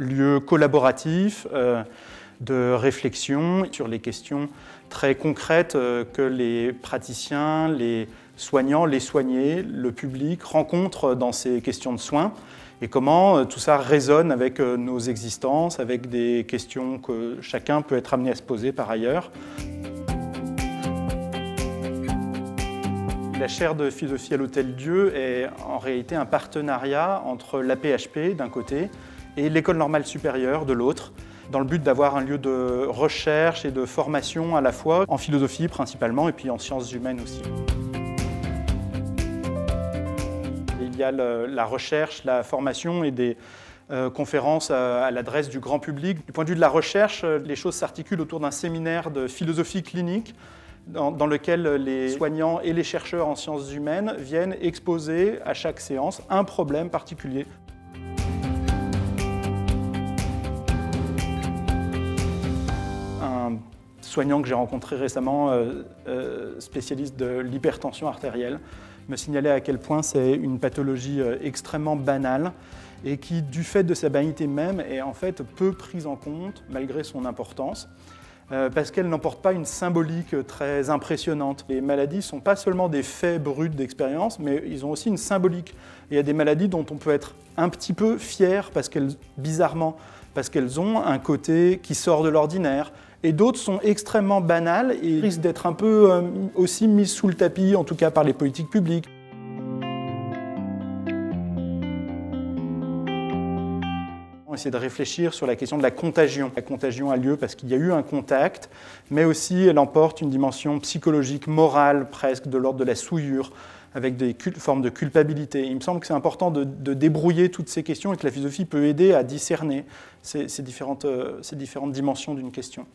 lieu collaboratif de réflexion sur les questions très concrètes que les praticiens, les soignants, les soignés, le public rencontrent dans ces questions de soins et comment tout ça résonne avec nos existences, avec des questions que chacun peut être amené à se poser par ailleurs. La chaire de philosophie à l'Hôtel-Dieu est en réalité un partenariat entre l'AP-HP d'un côté et l'École normale supérieure de l'autre, dans le but d'avoir un lieu de recherche et de formation à la fois, en philosophie principalement et puis en sciences humaines aussi. Il y a la recherche, la formation et des conférences à l'adresse du grand public. Du point de vue de la recherche, les choses s'articulent autour d'un séminaire de philosophie clinique dans lequel les soignants et les chercheurs en sciences humaines viennent exposer à chaque séance un problème particulier. Un soignant que j'ai rencontré récemment, spécialiste de l'hypertension artérielle, me signalait à quel point c'est une pathologie extrêmement banale et qui, du fait de sa banalité même, est en fait peu prise en compte malgré son importance. Parce qu'elle n'emporte pas une symbolique très impressionnante. Les maladies ne sont pas seulement des faits bruts d'expérience, mais ils ont aussi une symbolique. Et il y a des maladies dont on peut être un petit peu fier, bizarrement, parce qu'elles ont un côté qui sort de l'ordinaire. Et d'autres sont extrêmement banales et risquent d'être un peu aussi mises sous le tapis, en tout cas par les politiques publiques. Essayer de réfléchir sur la question de la contagion. La contagion a lieu parce qu'il y a eu un contact, mais aussi elle emporte une dimension psychologique, morale, presque de l'ordre de la souillure, avec des formes de culpabilité. Il me semble que c'est important de débrouiller toutes ces questions et que la philosophie peut aider à discerner ces différentes dimensions d'une question.